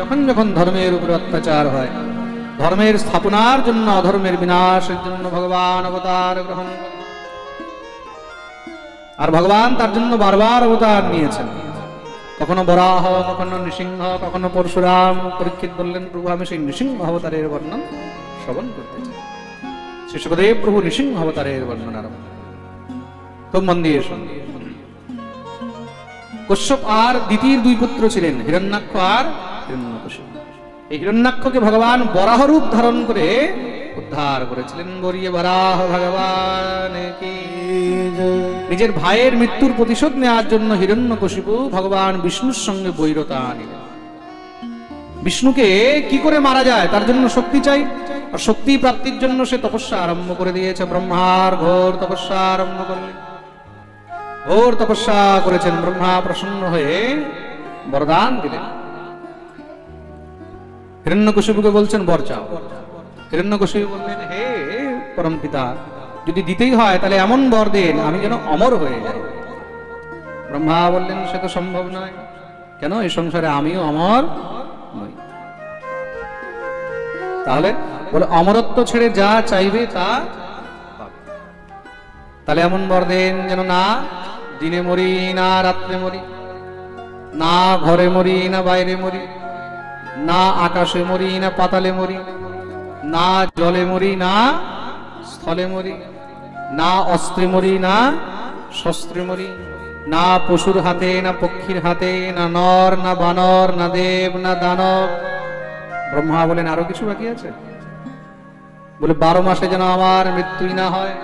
যখন যখন ধর্মের উপরে অত্যাচার হয়, ধর্মের স্থাপনার জন্য, অধর্মের বিনাশের জন্য ভগবান অবতার গ্রহণ করেন। আর ভগবান তার জন্য বারবার অবতার নিয়েছেন, কখনো বরাহ, কখনো নৃসিংহ, কখনো পরশুরাম। পরীক্ষিত বললেন, প্রভু আমি সেই নৃসিংহ অবতারের বর্ণন শ্রবণ করতে চাই। শ্রী সুখদেব প্রভু নৃসিংহ অবতারের বর্ণন আরম্ভ। তো মন দিয়ে শুনুন। কশ্যপ আর দ্বিতীয় দুই পুত্র ছিলেন, হিরণ্যাক্ষ আর হিরণ্যকশিপু। এই হিরণ্যাক্ষকে ভগবান বরাহ রূপ ধারণ করে উদ্ধার করেছিলেন। বরিয়ে বরাহ ভগবান কি জয়। নিজের ভাইয়ের মৃত্যুর প্রতিশোধ নেওয়ার জন্য হিরণ্যকশিপু ভগবান বিষ্ণুর সঙ্গে বৈরতা আনিলেন। বিষ্ণুকে কি করে মারা যায় তার জন্য শক্তি চাই, আর শক্তি প্রাপ্তির জন্য সে তপস্যা আরম্ভ করে দিয়েছে। ব্রহ্মার ঘোর তপস্যা আরম্ভ করলেন। ঘোর তপস্যা করেছেন। ব্রহ্মা প্রসন্ন হয়ে বরদান দিলেন। হিরণ্যকশিপুকে বলছেন বর চাও। হিরণ্যকশিপু বললেন, হে পরম পিতা, যদি দিতেই হয় তাহলে এমন বর দেন আমি যেন অমর হয়ে যাই। ব্রহ্মা বললেন, সে তো সম্ভব নয়। কেন? এই সংসারে আমিও অমর নই। তাহলে বলে অমরত্ব ছেড়ে যা চাইবে তা পাবে। তাহলে এমন বর দেন যেন না দিনে মরি, না রাত্রে মরি, না ঘরে মরি, না বাইরে মরি, না আকাশে মরি, না পাতালে মরি, না জলে মরি, না স্থলে মরি, না অস্ত্রে মরি, না শস্ত্রে মরি, না পশুর হাতে, না পক্ষীর হাতে, না নর, না বানর, না দেব, না দানব। ব্রহ্মা বলেন, আরো কিছু বাকি আছে? বলে 12 মাসে যেন আমার মৃত্যুই না হয়।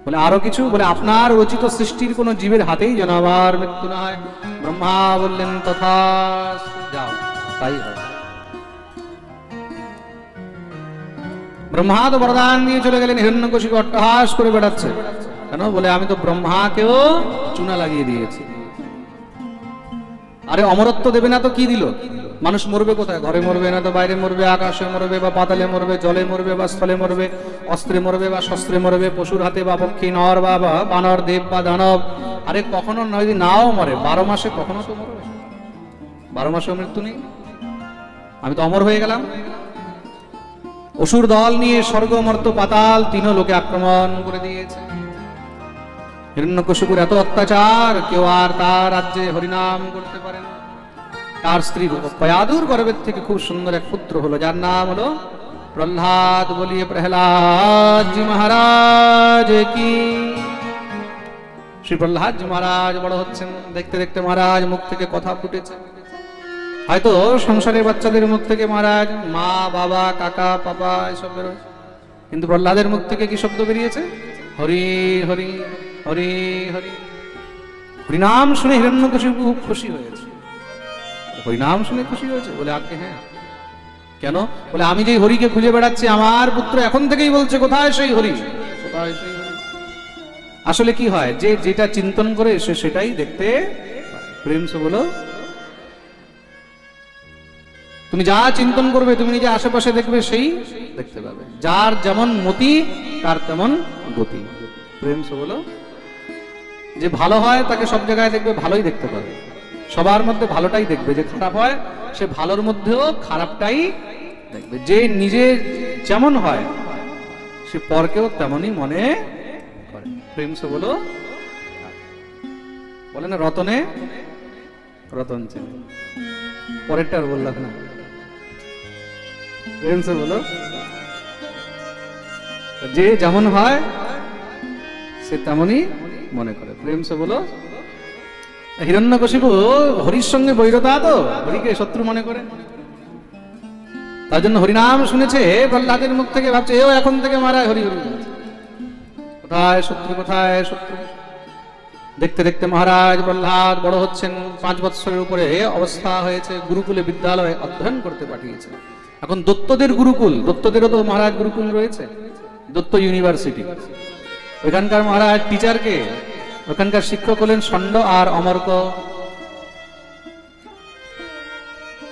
বলে আরো কিছু? বলে আপনার রচিত সৃষ্টির কোন জীবের হাতেই যেন আমার মৃত্যু না হয়। ব্রহ্মা বললেন, তথাস্তু, যাও, তাই হয়। ব্রহ্মা তো বরদান দিয়ে চলে গেলেন। হিরণ্যকশিপু অট্টহাস করে বেড়াচ্ছে। কেন? বলে আমি তো ব্রহ্মাকেও চুনা লাগিয়ে দিয়েছি। আরে অমরত্ব দেবে না তো কি দিল? মানুষ মরবে কোথায়? ঘরে মরবে, না তো বাইরে মরবে, আকাশে মরবে বা পাতালে মরবে, জলে মরবে বা স্থলে মরবে, অস্ত্রে মরবে বা শস্ত্রে মরবে, পশুর হাতে বা পক্ষী, নর বা বানর, দেব বা দানব। আরে কখনো যদি নাও মরে 12 মাসে কখনো তো মরবে। 12 মাসেও মৃত্যু নেই। আমি তো অমর হয়ে গেলাম। অসুর দল নিয়ে স্বর্গ, মর্ত, পাতাল তিনও লোকে আক্রমণ করে দিয়েছে। হিরণ্যকশিপুর এত অত্যাচার, কেউ আর তার রাজ্যে হরিনাম করতে পারে না। তার স্ত্রী পয়াদুর গর্ভের থেকে খুব সুন্দর এক পুত্র হলো, যার নাম হলো প্রহ্লাদ। বলিয়ে প্রহ্লাদ জি মহারাজ কি। শ্রী প্রহ্লাদ জি মহারাজ বড় হচ্ছেন। দেখতে দেখতে মহারাজ মুখ থেকে কথা ফুটেছে। হয়তো সংসারের বাচ্চাদের মুখ থেকে মহারাজ মা, বাবা, কাকা, পাপা এসব বেরোয়, কিন্তু প্রহ্লাদের মুখ থেকে কি শব্দ বেরিয়েছে? হরি হরি হরি হরি। হরিনাম শুনে হিরণ্যকশিপু খুব খুশি হয়েছে। হরিনাম শুনে খুশি হয়েছে? বলে আগে হ্যাঁ। কেন? বলে আমি যে হরিকে খুঁজে বেড়াচ্ছি, আমার পুত্র এখন থেকেই বলছে কোথায় সেই হরি, কোথায় সেই হরি। আসলে কি হয়, যে যেটা চিন্তন করে সে সেটাই দেখতে। প্রেম সে বলো, তুমি যা চিন্তন করবে তুমি নিজে আশেপাশে দেখবে সেই দেখতে পাবে। যার যেমন মতি তার তেমন গতি। প্রেম সে বলো, যে ভালো হয় তাকে সব জায়গায় দেখবে ভালোই দেখতে পাবে, সবার মধ্যে ভালোটাই দেখবে। যে খারাপ হয় সে ভালোর মধ্যেও খারাপটাই দেখবে। যে নিজে যেমন হয় সে পরকেও তেমনই মনে করে। প্রেম সে বলো, বলে না রতনে রতন চেনে। পরেরটা আর বললাম না। প্রেম সে বলো, যে যেমন হয় সে তেমনই মনে করে। প্রেম সে বলো। হিরণ্যকশিপু হরির সঙ্গে বৈরতা, তো হরিকে শত্রু মনে করে। তার জন্য হরিনাম শুনেছে প্রহ্লাদের মুখ থেকে, ভাবছে এও এখন থেকে মারায় হরি হরি। কোথায় শত্রু, কোথায় শত্রু। দেখতে দেখতে মহারাজ প্রহ্লাদ বড় হচ্ছেন। 5 বৎসরের উপরে অবস্থা হয়েছে। গুরুকুলে বিদ্যালয়ে অধ্যয়ন করতে পাঠিয়েছে। এখন দত্তদের গুরুকুল, দত্তদেরও তো মহারাজ গুরুকুল রয়েছে, দত্ত ইউনিভার্সিটি। ওইখানকার মহারাজ টিচারকে, ওখানকার শিক্ষক হলেন ষণ্ড আর অমর্ক।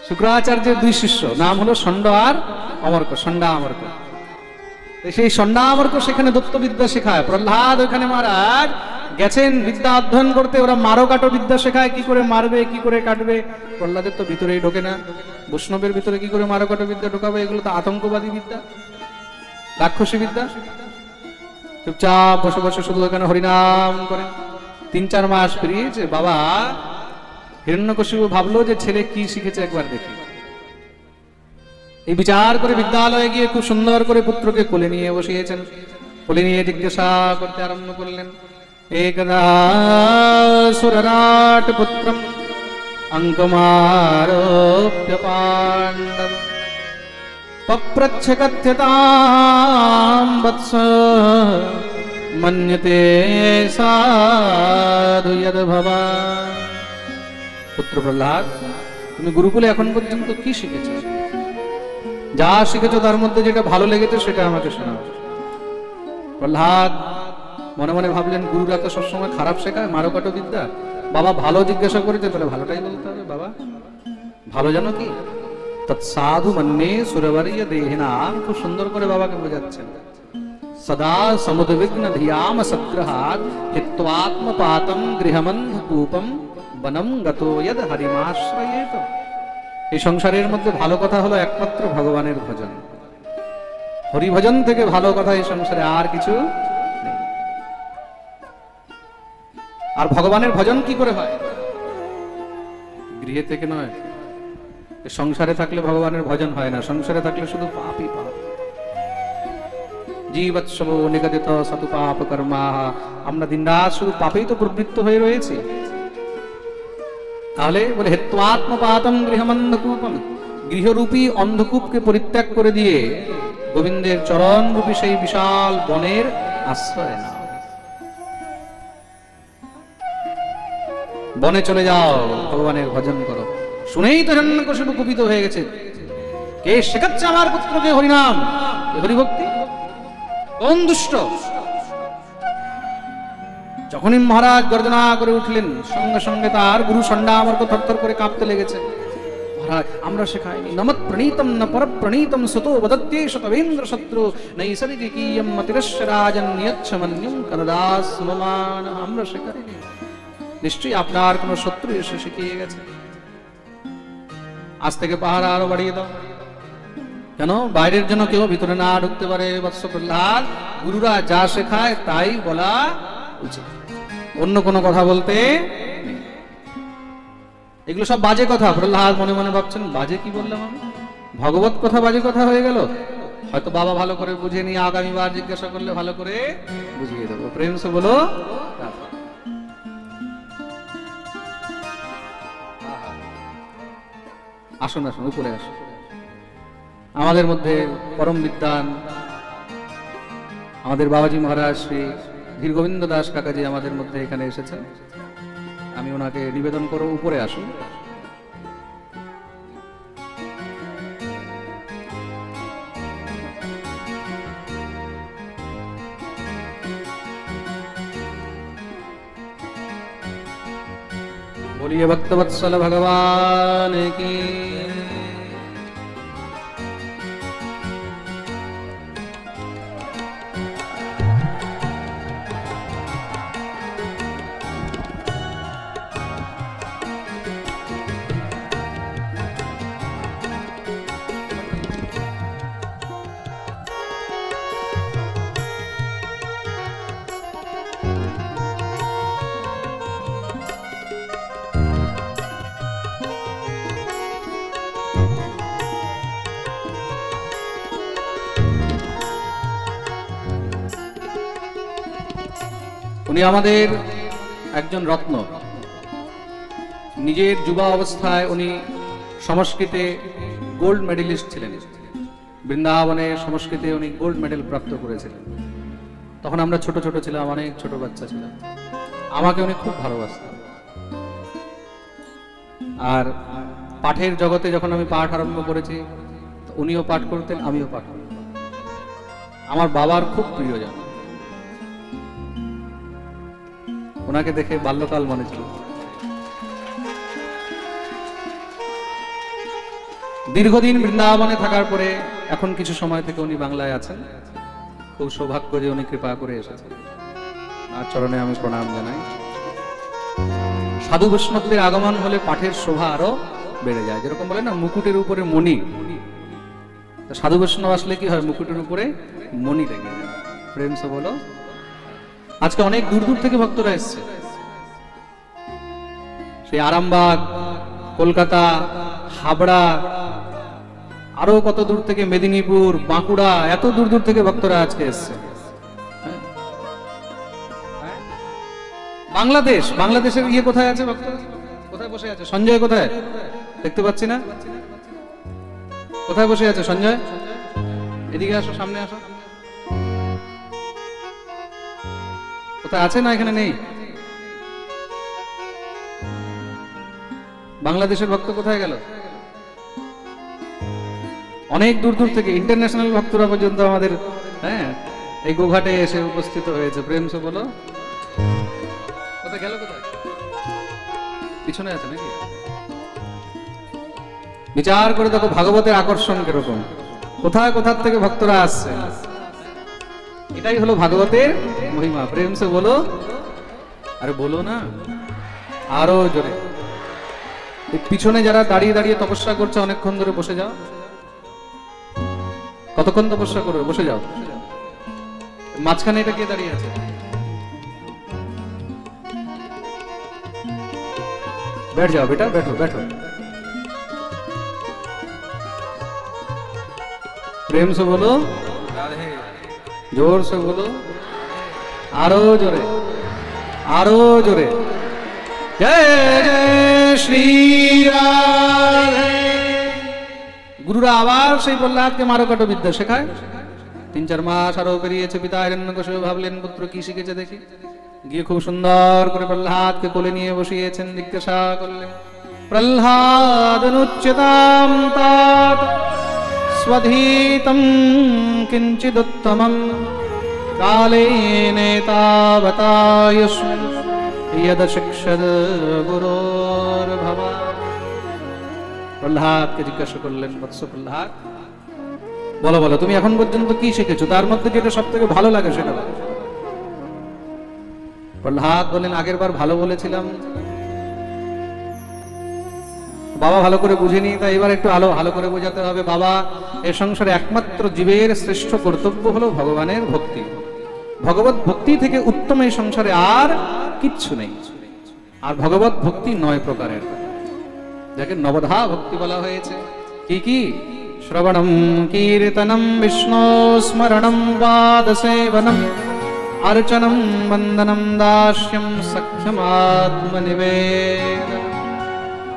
শুক্রাচার্যের 2 শিষ্য, নাম হলো ষণ্ড আর অমর্ক, ষণ্ডা অমর্ক। সেই ষণ্ডা অমর্ক সেখানে দত্তবিদ্যা শেখায়। প্রহ্লাদ ওখানে মহারাজ গেছেন বিদ্যা অধ্যয়ন করতে, ওরা মারো কাটো বিদ্যা শেখায়, কি করে মারবে কি করে কাটবে। প্রহ্লাদের তো ভিতরেই ঢোকে না, বৈষ্ণবের ভিতরে কি করে মারো কাটো বিদ্যা ঢোকাবে? এগুলো তো আতঙ্কবাদী বিদ্যা, রাক্ষসী বিদ্যা। চুপচাপ বসে বসে শুধু এখানে হরিনাম করেন। 3-4 মাস পেরিয়েছে, বাবা হিরণ্যকশিপু ভাবলো যে ছেলে কি শিখেছে একবার দেখি। এই বিচার করে বিদ্যালয়ে গিয়ে খুব সুন্দর করে পুত্রকে কোলে নিয়ে বসিয়েছেন। কোলে নিয়ে জিজ্ঞাসা করতে আরম্ভ করলেন, একদা সুররাট পুত্রম অঙ্কমারোপ্য পাণ্ডব পপ্রচ্ছ কথ্যতাম বৎস মন্যতে সাধু যদ ভবান। পুত্র প্রহ্লাদ, তুমি গুরুকুলে এখন পর্যন্ত কি শিখেছো? যা শিখেছো তার মধ্যে যেটা ভালো লেগেছে সেটা আমাকে শোনাও। প্রহ্লাদ মনে মনে ভাবলেন, গুরুরা তো সবসময় খারাপ শেখায়, মারোকাটো বিদ্যা। বাবা ভালো জিজ্ঞাসা করেছে, তাহলে ভালোটাই বলতে হবে। বাবা ভালো জানো কি? তৎসাধু মন্যে সুরবর্য দেহিনা। খুব সুন্দর করে বাবাকে বোঝাচ্ছেন। সদা সমুদ্বিগ্ন ধিয়াম সদ্গ্রহাৎ হিত্বাত্মপাতম গৃহমন্ধকূপম বনম গতো যদ হরিমাশ্রয়েত। এই সংসারের মধ্যে ভালো কথা হলো একমাত্র ভগবানের ভজন। হরিভজন থেকে ভালো কথা এই সংসারে আর কিছু নেই। আর ভগবানের ভজন কি করে হয়? গৃহে থেকে নয়, সংসারে থাকলে ভগবানের ভজন হয় না। সংসারে থাকলে শুধু পাপই পাপ। জীবৎসব নিগদিত সতু পাপ কর্মা। আমরা দিনরাত শুধু পাপেই তো প্রবৃত্ত হয়ে রয়েছি। তাহলে বলে হেত্বাত্মপাতম গৃহমন্ধকূপম, গৃহরূপী অন্ধকূপকে পরিত্যাগ করে দিয়ে গোবিন্দের চরণ রূপী সেই বিশাল বনের আশ্রয় নাও। বনে চলে যাও, ভগবানের ভজন করো। শুনেই তো হিরণ্যকশিপু কুপিত হয়ে গেছে। কে শেখাচ্ছে আমার পুত্রকে হরিনাম, হরিভক্তি? কোন দুষ্ট? যখনই মহারাজ গর্জনা করে উঠলেন, সঙ্গে সঙ্গে তার গুরু ষণ্ডা আমার থরথর করে কাঁপতে লেগেছে। মহারাজ আমরা শেখাইনি, নমৎ প্রণীতম ন পর প্রণীতম সুতো বদত্যেশ তবেন্দ্র শত্রু নৈসর্গিকীয়ম মতিরস্য রাজন নিয়চ্ছমন্যম কনদাস মমান। আমরা শেখাইনি, নিশ্চয়ই আপনার কোন শত্রু এসে শিখিয়ে গেছে। আজ থেকে পাহারা আরো বাড়িয়ে দাও, কেন বাইরের জন্য কেউ ভিতরে না ঢুকতে পারে। বৎস প্রহ্লাদ, গুরুরা যা শেখায় তাই বলা উচিত, অন্য কোনো কথা বলতে নেই। এগুলো সব বাজে কথা। প্রহ্লাদ মনে মনে ভাবছেন, বাজে কি বললাম আমি? ভগবত কথা বাজে কথা হয়ে গেল। হয়তো বাবা ভালো করে বুঝে নিয়ে আগামীবার জিজ্ঞাসা করলে ভালো করে বুঝিয়ে দেবো। প্রেম সে বলো। আসুন আসুন, উপরে আসুন। আমাদের মধ্যে পরম বিদ্বান আমাদের বাবাজি মহারাজ শ্রী ধীর গোবিন্দ দাস কাকাজি আমাদের মধ্যে এখানে এসেছেন। আমি ওনাকে নিবেদন করব উপরে আসুন। बोलिए भक्तवत्सल भगवान की। উনি আমাদের একজন রত্ন। নিজের যুবা অবস্থায় উনি সংস্কৃতে গোল্ড মেডেলিস্ট ছিলেন। বৃন্দাবনে সংস্কৃতে উনি গোল্ড মেডেল প্রাপ্ত করেছিলেন। তখন আমরা ছোট ছোট ছিলাম, অনেক ছোট বাচ্চা ছিলাম। আমাকে উনি খুব ভালোবাসতেন। আর পাঠের জগতে যখন আমি পাঠ আরম্ভ করেছি, উনিও পাঠ করতেন, আমিও পাঠ করতাম। আমার বাবার খুব প্রিয়জন। ওনাকে দেখে বাল্যকাল মনে ছিল। দীর্ঘদিন বৃন্দাবনে থাকার পরে এখন কিছু সময় থেকে উনি বাংলায় আছেন। খুব সৌভাগ্য যে উনি কৃপা করে এসেছেন। আর চরণে আমি প্রণাম জানাই। সাধু বৈষ্ণবদের আগমন হলে পাঠের শোভা আরো বেড়ে যায়। যেরকম বলে না মুকুটের উপরে মণি, সাধু বৈষ্ণব আসলে কি হয়, মুকুটের উপরে মণি লেগে যায়। প্রেম সে বলো। আজকে অনেক দূর দূর থেকে ভক্তরা এসছে, সেই আরামবাগ, কলকাতা, হাবড়া, আরো কত দূর থেকে, মেদিনীপুর, বাঁকুড়া, এত দূর দূর থেকে ভক্তরা আজকে এসছে। বাংলাদেশ, বাংলাদেশের ইয়ে কোথায় আছে ভক্ত, কোথায় বসে আছে? সঞ্জয় কোথায়? দেখতে পাচ্ছি না, কোথায় বসে আছে সঞ্জয়? এদিকে আসো, সামনে আসো। কোথায় আছে? না এখানে নেই। বাংলাদেশের ভক্ত কোথায় গেল? অনেক দূর দূর থেকে ইন্টারন্যাশনাল ভক্তরা পর্যন্ত আমাদের এই গোঘাটে এসে উপস্থিত হয়েছে। প্রেম সে বলো। কোথায় গেল? কোথায়? পিছনে আছে নাকি? বিচার করে দেখো ভাগবতের আকর্ষণ কিরকম, কোথায় কোথার থেকে ভক্তরা আসছে। এটাই হলো ভাগবতের মহিমা। প্রেম সে বলো। আরে বলো না, আরো জোরে। পিছনে যারা দাঁড়িয়ে দাঁড়িয়ে তপস্যা করছে অনেকক্ষণ ধরে, বসে যাও। কতক্ষণ তপস্যা করবে? বসে যাও। মাঝখানে এটা কে দাঁড়িয়ে আছে? बैठ जाओ बेटा, बैठो बैठो। प्रेम से बोलो, जोर से बोलो, आरो जोरे, आरो जोरे। जय जय श्री राधे। गुरुरा आवार সেই প্রহ্লাদকে মারকাটো বিদ্যা শেখায়। 3-4 মাস আরো পেরিয়েছে। পিতা হিরণ্যকশিপু ভাবলেন পুত্র কি শিখেছে দেখি। গিয়ে খুব সুন্দর করে প্রহ্লাদকে কোলে নিয়ে বসিয়েছেন। জিজ্ঞাসা করলেন, প্রহ্লাদনুচ্যতাম তাত স্বধীতম কিঞ্চিদুত্তমম কালেনেতাবতায়স্মিন यदशिक्षद गुरोर भवा। প্রহ্লাদকে জিজ্ঞাসা করলেন, বৎস প্রহ্লাদ বলো বলো তুমি এখন পর্যন্ত কি শিখেছো, তার মধ্যে যেটা সব থেকে ভালো লাগে সেটা বলো। প্রহ্লাদ বলেন, আগের বার ভালো বলেছিলাম, বাবা ভালো করে বুঝেনি, তাই এবার একটু ভালো করে বোঝাতে হবে। বাবা, এ সংসারে একমাত্র জীবের শ্রেষ্ঠ কর্তব্য হলো ভগবানের ভক্তি। ভগবত ভক্তি থেকে উত্তম এই সংসারে আর কিচ্ছু নেই। আর ভগবত ভক্তি 9 প্রকারের, যাকে নবধা ভক্তি বলা হয়েছে। কি কি? শ্রবণম কীর্তনম বিষ্ণু স্মরণম পাদ সেবনম अर्चनम वंदनम दास्यम सख्यमात्मनिवेदनम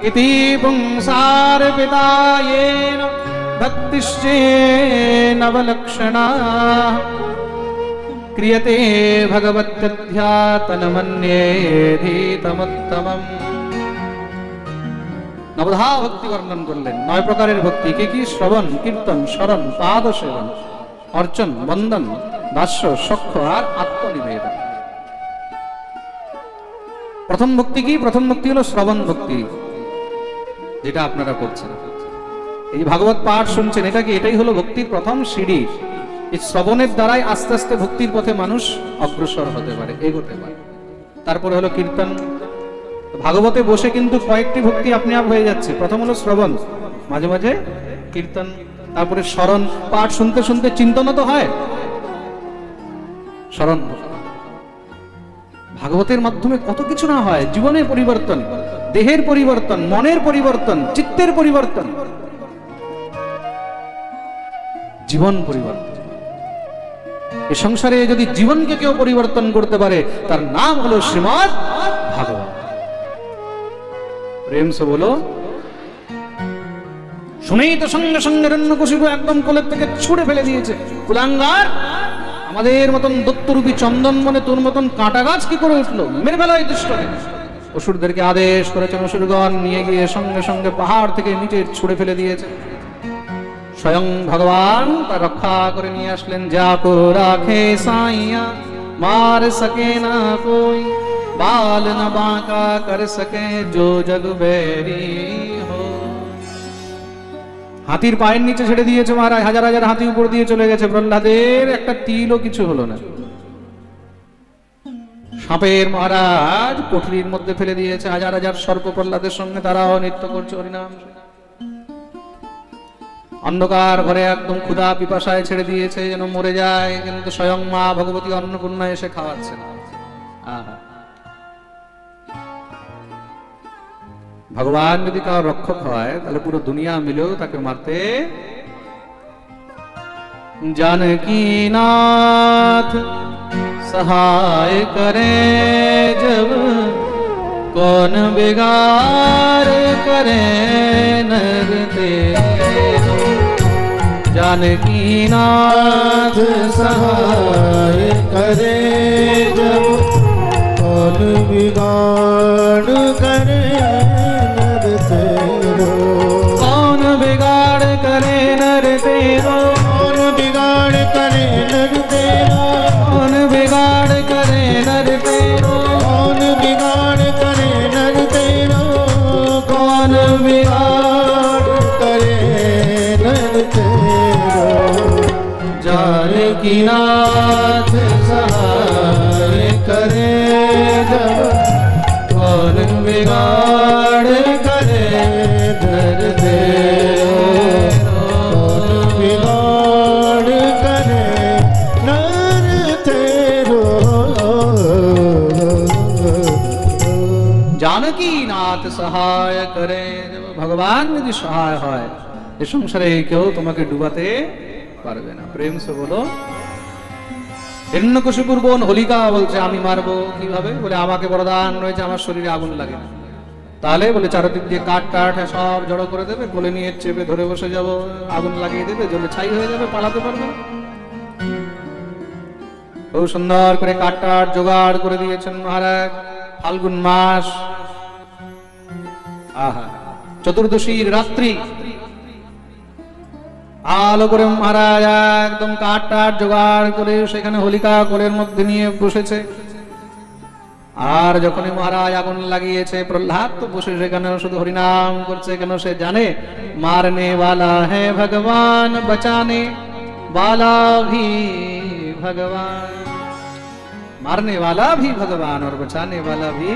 इति पुंसार्पितायेन भक्तिश्चेनवलक्षणा क्रियते भगवत्यध्यात्मन्येधीतमुत्तमम्। नवधा भक्ति वर्णन करलेन 9 प्रकारेर भक्ति। के की? श्रवण, कीर्तन, शरण, पाद सेवन, अर्चन, वंदन, दास्य, सख्य और आत्मनिवेदन। प्रथम भक्ति की? प्रथम भक्ति हलो श्रवण भक्ति, যেটা আপনারা করছেন। এই ভাগবত পাঠ শুনছেন, এটা কি? এটাই হলো ভক্তির প্রথম সিঁড়ি। এই শ্রবণের দ্বারাই আস্তে আস্তে ভক্তির পথে মানুষ অগ্রসর হতে পারে, এগোতে পারে। তারপরে হলো কীর্তন। ভাগবতে বসে কিন্তু কয়েকটি ভক্তি আপনি আপ হয়ে যাচ্ছে। প্রথম হলো শ্রবণ, মাঝে মাঝে কীর্তন, তারপরে স্মরণ। পাঠ শুনতে শুনতে চিন্তনও তো হয়। স্মরণ, ভাগবতের মাধ্যমে কত কিছু না হয়। জীবনের পরিবর্তন, দেহের পরিবর্তন, মনের পরিবর্তন, চিত্তের পরিবর্তন, জীবন পরিবর্তন। এ সংসারে যদি জীবনকে কেউ পরিবর্তন করতে পারে তার নাম হলো শ্রীমদ্ ভাগবত। প্রেম সে বলো। শুনেই তো সঙ্গে সঙ্গে হিরণ্যকশিপু একদম কোলের থেকে ছুঁড়ে ফেলে দিয়েছে। কুলাঙ্গার, আমাদের মতন দত্তরূপী চন্দন মনে তোর মতন কাঁটা গাছ কি করে উঠলো? মেরে ফেলা এই দুষ্টকে। অসুরদেরকে আদেশ করেছেন, অসুরগণ নিয়ে গিয়ে সঙ্গে সঙ্গে পাহাড় থেকে নিচে ছুঁড়ে ফেলে দিয়েছে। স্বয়ং ভগবান তা রক্ষা করে নিয়ে আসলেন। যাকো রাখে সাইয়া মার সকে না কোই, বাল না বাঁকা কর সকে জো জগ বেরি হো। হাতির পায়ের নিচে ছেড়ে দিয়েছে মহারাজ। হাজার হাজার হাতি উপর দিয়ে চলে গেছে, প্রহ্লাদের একটা তিলও কিছু হলো না। সাপের মহারাজ কোঠরির মধ্যে ফেলে দিয়েছে, হাজার হাজার সর্প প্রহ্লাদের সঙ্গে তারাও নৃত্য করছে হরিনাম। অন্ধকার ঘরে একদম ক্ষুধা পিপাসায় ছেড়ে দিয়েছে, যেন মরে যায়, কিন্তু স্বয়ং মা ভগবতী অন্নপূর্ণা এসে খাওয়াচ্ছে। ভগবান যদি কারো রক্ষক হয় তাহলে পুরো দুনিয়া মিলেও তাকে মারতে। जानकी नाथ सहाय करे जब, कौन बिगाड़ करे नर तेरो। जानकी नाथ सहाय करे जब, कौन बिगाड़ करे नर तेरो। कौन बिगाड़ करे नर तेरो, बिगाड़ करे नर तेरो। कौन बिगाड़ करे नर तेरो, कौन बिगाड़ करे नर तेरो। कौन बिगाड़ करे नर तेरो। जानकी नाथ सहाय करे जब, कौन बिगाड़ करे नर तेरो। जानकी नाथ सहाय करे। भगवान यदि सहाय হয় এই সংসারে কেউ তোমাকে ডুবাতে পারবে না। প্রেম সে বলো। হিরণ্যকশিপুর বোন হোলিকা বলছে আমি মারবো কিভাবে? বলে আমাকে বরদান রয়েছে আমার শরীরে আগুন লাগে না। তাহলে বলে চারদিক দিয়ে কাঠ টাঠ সব জড়ো করে দেবে, কোলে নিয়ে চেপে ধরে বসে যাব, আগুন লাগিয়ে দেবে, জ্বলে ছাই হয়ে যাবে, পালাতে পারবে না। খুব সুন্দর করে কাঠ টাঠ জোগাড় করে দিয়েছেন মহারাজ। ফাল্গুন মাস, আহা, চতুর্দশীর রাত্রি, আলো করে মহারাজ একদম কাঠ টাঠ জোগাড় করে সেখানে হোলিকা কোলের মধ্যে নিয়ে বসেছে। আর যখনই মহারাজ আগুন লাগিয়েছে, প্রহ্লাদ তো বসে সেখানে শুধু হরিনাম করছে। কেন? সে জানে মারনে वाला है भगवान, बचाने वाला भी भगवान। मारने वाला भी भगवान और बचाने वाला भी।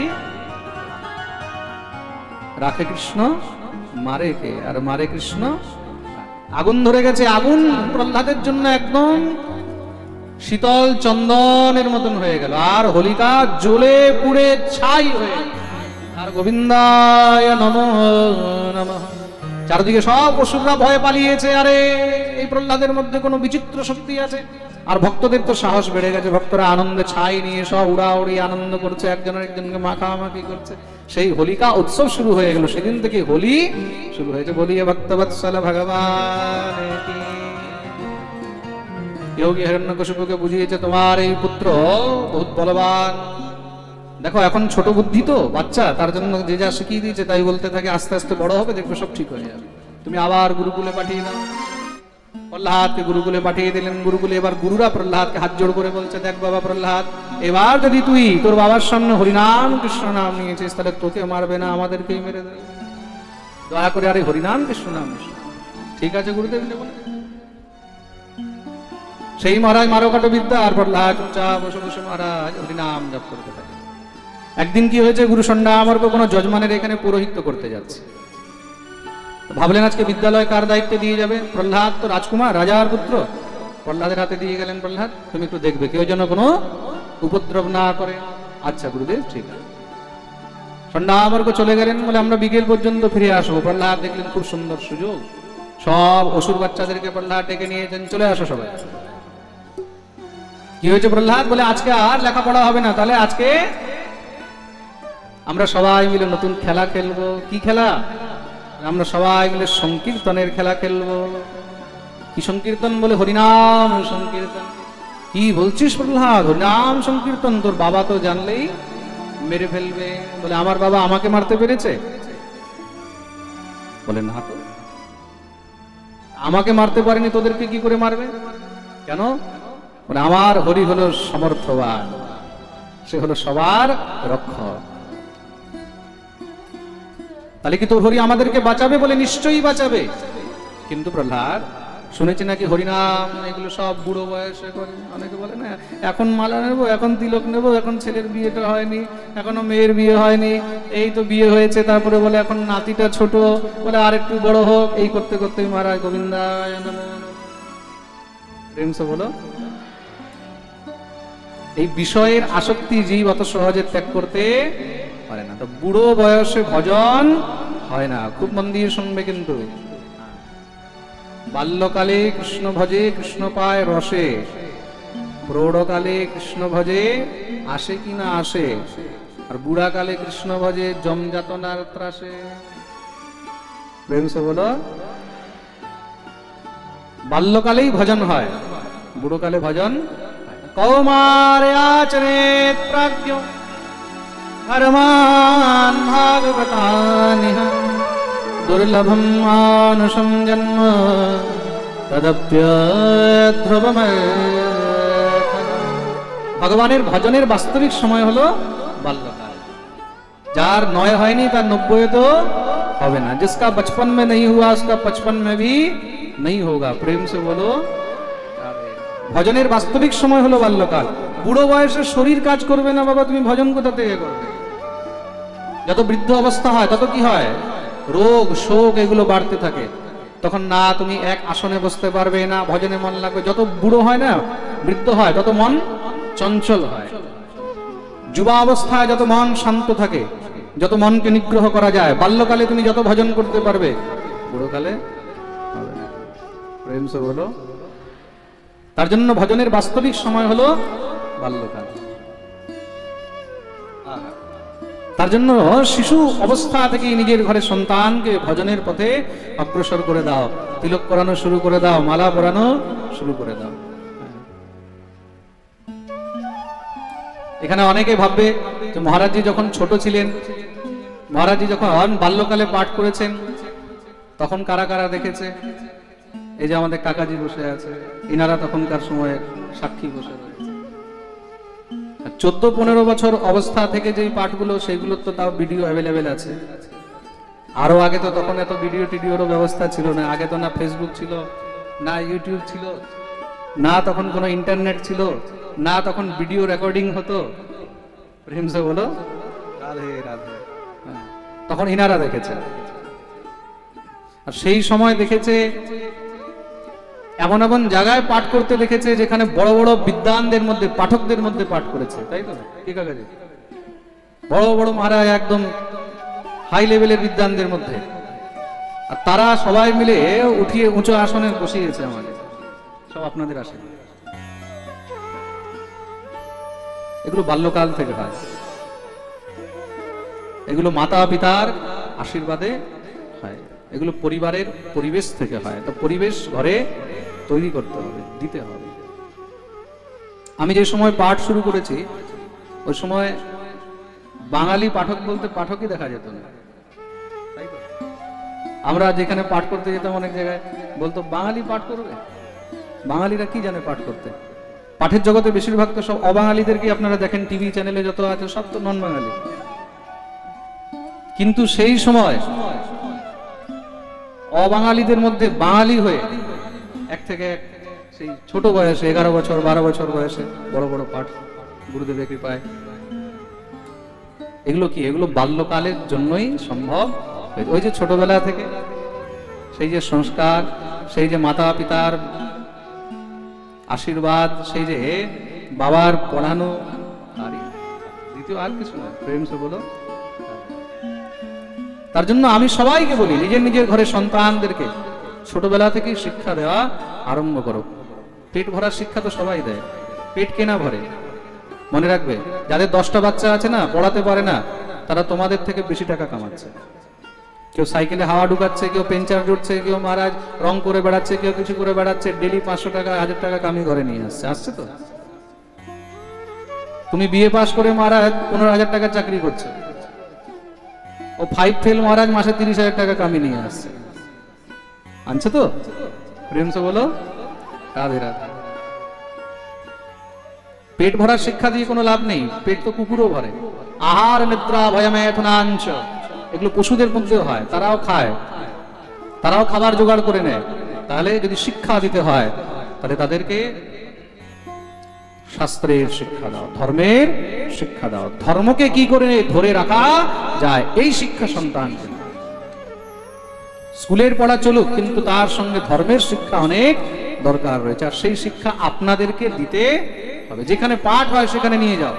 রাখে কৃষ্ণ, মারে কে? আর মারে কৃষ্ণ। আগুন ধরে গেছে, আগুন প্রহ্লাদের জন্য একদম শীতল চন্দনের মতন হয়ে গেল, আর হোলিকা জ্বলে পুড়ে ছাই হয়ে। আর গোবিন্দায় নমঃ নমঃ। চারদিকে সব অসুররা ভয়ে পালিয়েছে। আরে এই প্রহ্লাদের মধ্যে কোনো বিচিত্র শক্তি আছে। আর ভক্তদের তো সাহস বেড়ে গেছে, ভক্তরা আনন্দে ছাই নিয়ে সব উড়াউড়ি আনন্দ করছে, একজনের একজনকে মাখামাখি করছে। সেই হোলিকা উৎসব শুরু হয়ে গেল। সেদিন থেকে হোলি শুরু হয়েছে। বলিয়ে ভক্তবৎসল ভগবান কি। যোগী হিরণ্যকশিপুকে বুঝিয়েছে তোমার এই পুত্র বহুত বলবান। দেখো এখন ছোট বুদ্ধি তো বাচ্চা, তার জন্য যে যা শিখিয়ে দিয়েছে তাই বলতে থাকে। আস্তে আস্তে বড় হবে, দেখবে সব ঠিক হয়ে যাবে। তুমি আবার গুরুকুলে পাঠিয়ে দাও। প্রহ্লাদকে গুরুকুলে পাঠিয়ে দিলেন। গুরুকুলে এবার গুরুরা প্রহ্লাদকে হাত জোড় করে বলছে, দেখ বাবা প্রহ্লাদ, এবার যদি তুই তোর বাবার সামনে হরিনাম কৃষ্ণ নাম নিয়েছিস তাহলে তোকে মারবে না, আমাদেরকেই মেরে দেবে। দয়া করে আরে হরিনাম কৃষ্ণ নাম। ঠিক আছে গুরুদেব বলে। সেই মহারাজ মারকাট বিদ্যা। আর প্রহ্লাদ চুপচাপ বসে বসে মহারাজ হরিনাম জপ করতে থাকে। একদিন কি হয়েছে, গুরু সন্ন্যামর্ক কোনো যজমানের এখানে পুরোহিত্য করতে যাচ্ছে। ভাবলেন আজকে বিদ্যালয় কার দায়িত্বে দিয়ে যাবে? প্রহ্লাদ তো রাজকুমার, রাজার পুত্র। প্রহ্লাদের হাতে দিয়ে গেলেন, প্রহ্লাদ তুমি একটু দেখবে কেউ যেন কোনো উপদ্রব না করে। আচ্ছা গুরুদেব ঠিক আছে। সন্ন্যামর্ক চলে গেলেন, বলে আমরা বিকেল পর্যন্ত ফিরে আসবো। প্রহ্লাদ দেখলেন খুব সুন্দর সুযোগ, সব অসুর বাচ্চাদেরকে প্রহ্লাদ ডেকে নিয়েছেন, চলে আসো সবাই। কি হয়েছে প্রহ্লাদ? বলে আজকে আর লেখাপড়া হবে না, তাহলে আজকে আমরা সবাই মিলে নতুন খেলা খেলবো। কি খেলা? আমরা সবাই মিলে সংকীর্তনের খেলা খেলবো। কি সংকীর্তন? বলে হরিনাম সংকীর্তন। কি বলছিস প্রহ্লাদ? হরিনাম সংকীর্তন? তোর বাবা তো জানলেই মেরে ফেলবে। বলে আমার বাবা আমাকে মারতে পেরেছে? বলে না তো, আমাকে মারতে পারেনি, তোদেরকে কি করে মারবে? কেন? বলে আমার হরি হলো সমর্থবান, সে হলো সবার রক্ষক। তাহলে কি তোর হরি আমাদেরকে বাঁচাবে? বলে নিশ্চয়ই বাঁচাবে। কিন্তু প্রহ্লাদ শুনেছি নাকি হরিনাম এগুলো সব বুড়ো বয়সে করে। অনেকে বলে না এখন মালা নেবো, এখন তিলক নেবো, এখন ছেলের বিয়েটা হয়নি, এখনো মেয়ের বিয়ে হয়নি, এই তো বিয়ে হয়েছে, তারপরে বলে এখন নাতিটা ছোট, বলে আর একটু বড় হোক, এই করতে করতেই মহারাজ গোবিন্দায় নমঃ। প্রেম সে বলো। এই বিষয়ের আসক্তি জীব অত সহজে ত্যাগ করতে পারে না। তো বুড়ো বয়সে ভজন হয় না, খুব মন দিয়ে শুনবে কিন্তু। বাল্যকালে কৃষ্ণ ভজে কৃষ্ণ পায় রসে, প্রৌঢ়কালে কৃষ্ণ ভজে আসে কিনা আসে, আর বুড়াকালে কৃষ্ণ ভজে জমযাতনার ত্রাসে। প্রেম সে বলো। বাল্যকালেই ভজন হয়, বুড়োকালে ভজন। কৌমারে আচরেত প্রাজ্ঞ ধর্মান ভাগবতানিহ, দুর্লভম মানুষম জন্ম তদপ্যধ্রুবময়। ভগবানের ভজনের বাস্তবিক সময় হলো বাল্যকাল। যার 9 হয়নি তার 90 তো হবে না। जिसका बचपन में नहीं हुआ उसका 55 में भी नहीं होगा। प्रेम से बोलो। ভজনের বাস্তবিক সময় হলো বাল্যকাল। বুড়ো বয়সে শরীর কাজ করবে না বাবা, তুমি ভজন কোথা থেকে করবে? যত বৃদ্ধ অবস্থা হয় তত কি হয়, রোগ শোক এগুলো বাড়তে থাকে। তখন না তুমি এক আসনে বসতে পারবে, না ভজনে মন লাগবে। যত বুড়ো হয় না, বৃদ্ধ হয়, তত মন চঞ্চল হয়। যুবা অবস্থায় যত মন শান্ত থাকে, যত মনকে নিগ্রহ করা যায়, বাল্যকালে তুমি যত ভজন করতে পারবে, বুড়োকালে হবে না। প্রেম সে বলো। তার জন্য ভজনের বাস্তবিক সময় হলো বাল্যকাল। তার জন্য শিশু অবস্থা থেকে নিজের ঘরে সন্তানকে ভজনের পথে অগ্রসর করে দাও, তিলক পরানো শুরু করে দাও, মালা পরানো শুরু করে দাও। এখানে অনেকে ভাববে যে মহারাজজি যখন ছোট ছিলেন, মহারাজজি যখন বাল্যকালে পাঠ করেছেন, তখন কারা কারা দেখেছে? এই যে আমাদের কাকাজি বসে আছে, ইনারা তখনকার সময়ে সাক্ষী বসে রয়েছে। 14-15 বছর অবস্থা থেকে যে পাঠগুলো, সেগুলো তো তাও ভিডিও অ্যাভেলেবেল আছে। আরো আগে তো তখন এত ভিডিও টিডিওর ব্যবস্থা ছিল না। আগে তো না ফেসবুক ছিল, না ইউটিউব ছিল, না তখন কোনো ইন্টারনেট ছিল, না তখন ভিডিও রেকর্ডিং হতো। প্রেম সে বলো। রাধে রাধে। তখন ইনারা দেখেছে, আর সেই সময় দেখেছে এমন এমন জায়গায় পাঠ করতে দেখেছে যেখানে বড় বড় বিদ্বানদের মধ্যে, পাঠকদের মধ্যে পাঠ করেছে, তাই তো? কি কাকাজি? বড় বড় মহারাজ, একদম হাই লেভেলের বিদ্বানদের মধ্যে, আর তারা সবাই মিলে উঠিয়ে উঁচু আসনে বসিয়েছে আমাকে, সব আপনাদের আসে। এগুলো বাল্যকাল থেকে হয়, এগুলো মাতা পিতার আশীর্বাদে হয়, এগুলো পরিবারের পরিবেশ থেকে হয়। তো পরিবেশ ঘরে তৈরি করতে হবে, দিতে হবে। আমি যে সময় পাঠ শুরু করেছি, ওই সময় বাঙালি পাঠক বলতে পাঠকই দেখা যেত না। আমরা যেখানে পাঠ করতে যেতাম, অনেক জায়গায় বলতো বাঙালি পাঠ করবে। বাঙালিরা কি জানে পাঠ করতে? পাঠের জগতে বেশিরভাগ তো সব অবাঙালিদেরকে আপনারা দেখেন, টিভি চ্যানেলে যত আছে সব তো নন বাঙালি। কিন্তু সেই সময় অবাঙালিদের মধ্যে বাঙালি হয়ে এক থেকে এক, সেই ছোট বয়সে 11 বছর 12 বছর বয়সে বড় বড় পাঠ গুরুদেবের কৃপায়। এগুলো কি? এগুলো বাল্যকালের জন্যই সম্ভব। ওই যে ছোটবেলা থেকে সেই যে সংস্কার, সেই যে মাতা পিতার আশীর্বাদ, সেই যে বাবার পড়ানো, দ্বিতীয় আর কিছু নয়। প্রেম সে বলো। তার জন্য আমি সবাইকে বলি, নিজের নিজের ঘরে সন্তানদেরকে ছোটবেলা থেকে শিক্ষা দেওয়া আরম্ভ করো। পেট ভরার শিক্ষা তো সবাই দেয়, পেট কেনা ভরে। মনে রাখবে, যাদের 10টা বাচ্চা আছে না, পড়াতে পারে না, তারা তোমাদের থেকে বেশি টাকা কামাচ্ছে। কেউ সাইকেলে হাওয়া ঢুকাচ্ছে, কেউ পেঞ্চার জুটছে, কেউ মহারাজ রং করে বেড়াচ্ছে, কেউ কিছু করে বেড়াচ্ছে, ডেলি 500 টাকা 1000 টাকা কামিয়ে ঘরে নিয়ে আসছে। আসছে তো? তুমি বিএ পাস করে মহারাজ 15,000 টাকা চাকরি করছে, ও 5 ফেল মহারাজ মাসে 30,000 টাকা কামিয়ে নিয়ে আসছে। আনছে তো? প্রেম সে বলো। রাধে রাধে। পেট ভরার শিক্ষা দিয়ে কোনো লাভ নেই, পেট তো কুকুরও ভরে। আহার নিদ্রা ভয়মেথুনাঞ্চ, এগুলো পশুদের মধ্যেও হয়, তারাও খায়, তারাও খাবার জোগাড় করে নেয়, তাহলে যদি শিক্ষা দিতে হয় তাহলে তাদেরকে শাস্ত্রের শিক্ষা দাও, ধর্মের শিক্ষা দাও, ধর্মকে কি করে ধরে রাখা যায় এই শিক্ষা সন্তান। স্কুলের পড়া চলুক, কিন্তু তার সঙ্গে ধর্মের শিক্ষা অনেক দরকার রয়েছে, আর সেই শিক্ষা আপনাদেরকে দিতে হবে। যেখানে পাঠ হয় সেখানে নিয়ে যাও,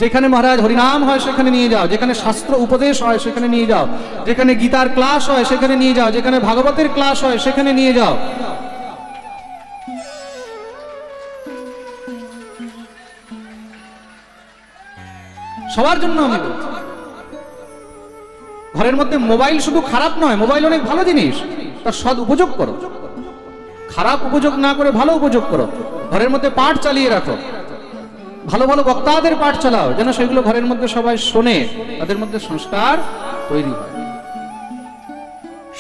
যেখানে মহারাজ হরিনাম হয় সেখানে নিয়ে যাও, যেখানে শাস্ত্র উপদেশ হয় সেখানে নিয়ে যাও, যেখানে গীতার ক্লাস হয় সেখানে নিয়ে যাও, যেখানে ভাগবতের ক্লাস হয় সেখানে নিয়ে যাও। সবার জন্য আমি বলছি, ঘরের মধ্যে মোবাইল শুধু খারাপ নয়, মোবাইল অনেক ভালো জিনিস, তার সদ উপযোগ করো, খারাপ উপযোগ না করে ভালো উপযোগ করো। ঘরের মধ্যে পাঠ চালিয়ে রাখো, ভালো ভালো বক্তাদের পাঠ চালাও, যেন সেগুলো ঘরের মধ্যে সবাই শোনে, তাদের মধ্যে সংস্কার তৈরি হয়।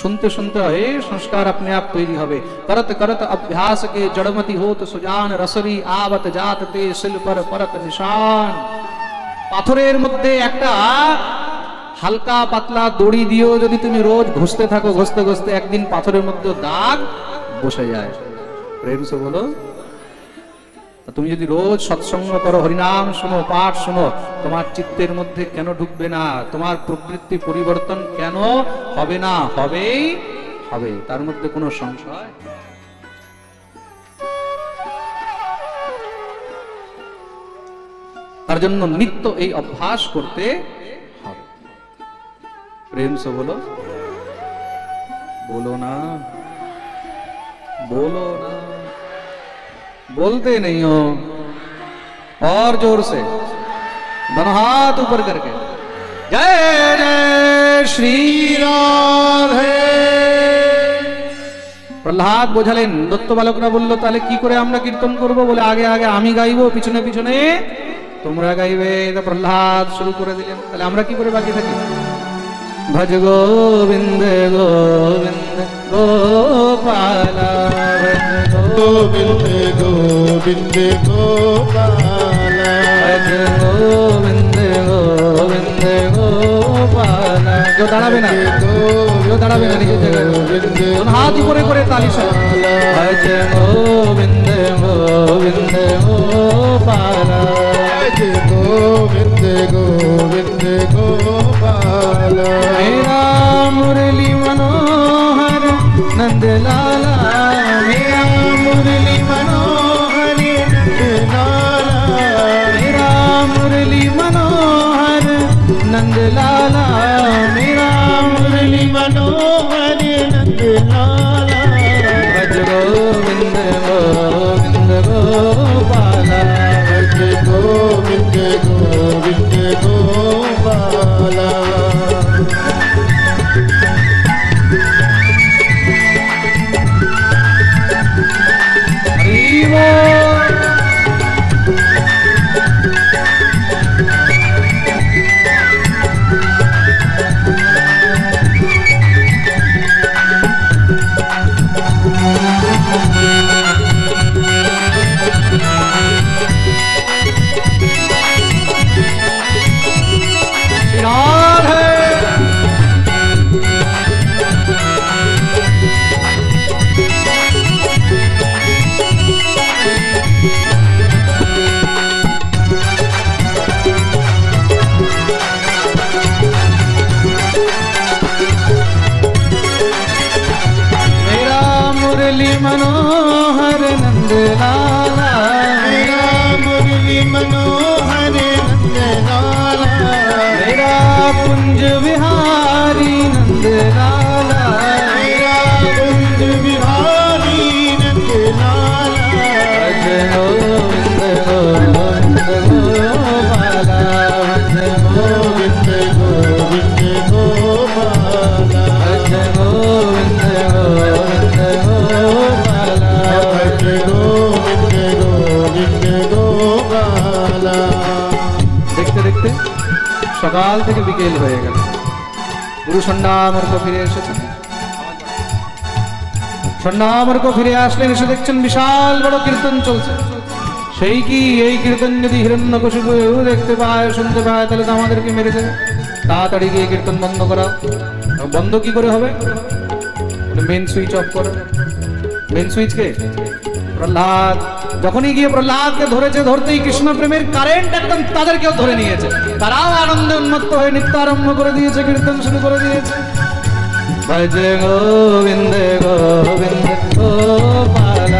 सुनते सुनते है संस्कार अपने आप तैरी হবে। करत करत अभ्यास के जड़मति होत सुजान रसरी आवत जात ते सिल पर परत निशान। পাথরের মধ্যে একটা হালকা পাতলা দড়ি দিও যদি তুমি রোজ ঘষতে থাকো, ঘষতে ঘষতে একদিন পাথরের মধ্যে দাগ বসে যায়। প্রেম সে বলো, তুমি যদি রোজ সৎসঙ্গ করো, হরিনাম শোনো, পাঠ শোনো, তোমার চিত্তের মধ্যে কেন ঢুকবে না? তোমার প্রবৃত্তি পরিবর্তন কেন হবে না? হবেই হবে, তার মধ্যে কোনো সংশয়। তার জন্য নিত্য এই অভ্যাস করতে হবে। প্রেম সে বলো, बोलो ना, बोलो ना, बोलते नहीं हो। और जोर से दोनों हाथ ऊपर करके जय जय श्री राधे। প্রহ্লাদ বোঝালেন, দত্ত বালকরা বলল তাহলে কি করে আমরা কীর্তন করব? বলে আগে আগে আমি গাইবো, পিছনে পিছনে তোমরা গাইবে। তো প্রহ্লাদ শুরু করে দিলেন, তাহলে আমরা কি করে বাকি থাকি? भज गोविंद गोविंद गोपाल, भज गोविंद गोविंद गोपाल, भज गोविंद गोविंद गोपाल। जो दाঁড়াবে না, जो দাঁড়াবে না নিজের জায়গায়, হাত উপরে করে তালি সহ भज गोविंद गोविंद गोपाल, भज गोविंद गोविंद गोपाल। मेरा मुरली मनोहर नंद लाला, मेरा मुरली मनोहर नंद लाला, मेरा मुरली मनोहर नंद लाला, मेरा मुरली मनोहर नंद लाला। भज गोविंद गोविंद गोपाल, भज गोविंद गोविंद गोपाल। मनोहर नंद लाला, मेरा मुरली मनोहर नंद लाला, मेरा कुंज विहारी नंद लाला, मेरा कुंज विहारी नंद लाला। भज गोविंद गोविंद गोपाल, भज गोविंद गोविंद गोपाल, भज गोविंद गोविंद गोपाल, भज गोविंद गोविंद गोपाल। দেখতে দেখতে সকাল থেকে বিকেল হয়ে গেল, গুরু সন্ন্যামর্ক ফিরে এসেছেন। সন্ন্যামর্ক ফিরে আসলেন, এসে দেখছেন বিশাল বড় কীর্তন চলছে। সেই কি এই কীর্তন যদি হিরণ্যকশিপু দেখতে পায়, শুনতে পায়, তাহলে তো আমাদেরকে মেরে দেবে। তাড়াতাড়ি গিয়ে কীর্তন বন্ধ করা। বন্ধ কি করে হবে? মেন সুইচ অফ করো। মেন সুইচ কে? প্রহ্লাদ। যখনই গিয়ে প্রহ্লাদকে ধরেছে, ধরতেই কৃষ্ণ প্রেমের কারেন্ট একদম তাদেরকেও ধরে নিয়েছে। তারাও আনন্দে উন্মত্ত হয়ে নৃত্য আরম্ভ করে দিয়েছে, কীর্তন শুরু করে দিয়েছে। ভজে গোবিন্দ গোবিন্দ গোপাল,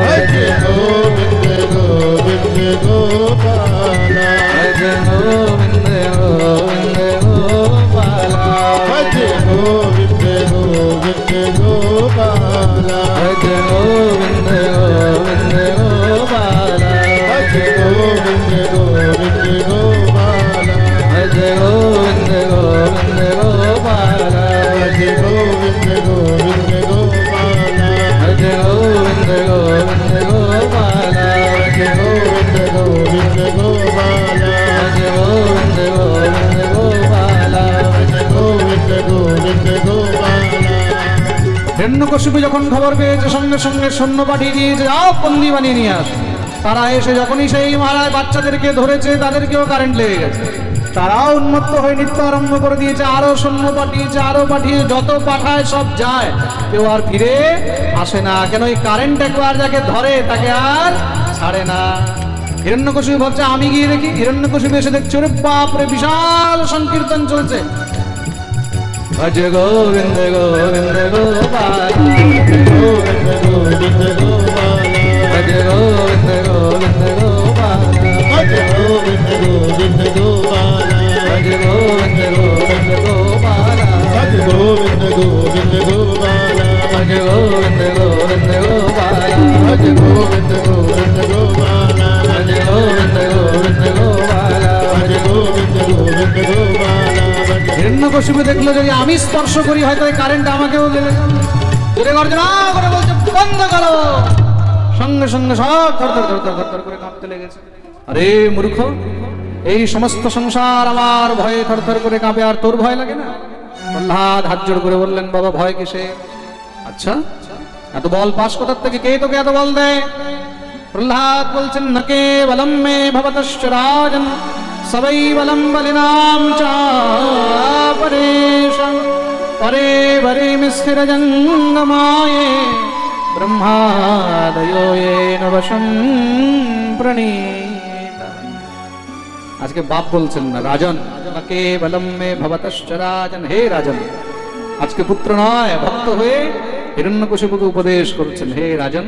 ভজে গোবিন্দ গোবিন্দ গোপাল, ভজে গোবিন্দ গোবিন্দ গোপাল, ভজে গোবিন্দ গোবিন্দ গোপাল, ভজে গোবিন্দ গোবিন্দ গোপাল, ভজে গোবিন্দ গোবিন্দ গোপাল, ভজে গোবিন্দ গোবিন্দ গোপাল, ভজে গোবিন্দ গোবিন্দ গোপাল, ভজে গোবিন্দ গোবিন্দ গোপাল, ভজে গোবিন্দ গোবিন্দ গোপাল, ভজে গোবিন্দ গোবিন্দ গোপাল। ভজে গোবিন্দ গোবিন্দ গোপাল। হিরণ্যকশিপু যখন খবর পেয়েছে সঙ্গে সঙ্গে সৈন্য পাঠিয়ে দিয়েছে, যাও বন্দি বানিয়ে নিয়ে আস। তারা এসে যখনই সেই মহারাজ বাচ্চাদেরকে ধরেছে, তাদেরকেও কারেন্ট লেগে গেছে। তারাও উন্মত্ত হয়ে নৃত্য আরম্ভ করে দিয়েছে। আরো সৈন্য পাঠিয়েছে, আরো পাঠিয়ে যত পাঠায় সব যায়, কেউ আর ফিরে আসে না। কেন? এই কারেন্ট একবার যাকে ধরে তাকে আর ছাড়ে না। হিরণ্যকশিপু ভাবছে আমি গিয়ে দেখি। হিরণ্যকশিপু এসে দেখছে, ওরে বাপরে, বিশাল সংকীর্তন চলছে। ভজ গোবিন্দ গোবিন্দ গোপাল, গোবিন্দ গোবিন্দ গোপাল, ভজ গোবিন্দ গোবিন্দ গোপাল, ভজ গোবিন্দ গোবিন্দ গোপাল, ভজ গোবিন্দ গোবিন্দ গোপাল, ভজ গোবিন্দ গোবিন্দ গোপাল, ভজ গোবিন্দ গোবিন্দ গোপাল, ভজ গোবিন্দ গোবিন্দ গোপাল, ভজ গোবিন্দ গোবিন্দ গোপাল। ভজ গোবিন্দ গোবিন্দ গোপাল। হিরণ্যকশিপু দেখলো যদি আমি স্পর্শ করি হয়তো এই কারেন্ট আমাকেও দেবে। দূরে গর্জনা করে বলছে বন্ধ করো। সঙ্গে সঙ্গে সব থর থর থর থর থর থর করে কাঁপতে লেগেছে। আরে মূর্খ, এই সমস্ত সংসার আমার ভয়ে থর থর করে কাঁপে, আর তোর ভয় লাগে না? প্রহ্লাদ হাত জোড় করে বললেন, বাবা ভয় কিসে? আচ্ছা, এত বল পাস কোথার থেকে? কে তোকে এত বল দেয়? প্রহ্লাদ বলছেন, নকে বলম মে ভবতশ্চ রাজন সবৈবলম বলিনাম চাপরেশম পরে বরে মিস্থির জঙ্গমায়ে ব্রহ্মাদয়ো येन বশম প্রণীত। আজকে বাপ বলছেন না, রাজন নকে বলম মে ভবতশ্চ রাজন, হে রাজন। আজকে পুত্র নয়, ভক্ত হয়ে হিরণ্যকশিপুকে উপদেশ করছেন, হে রাজন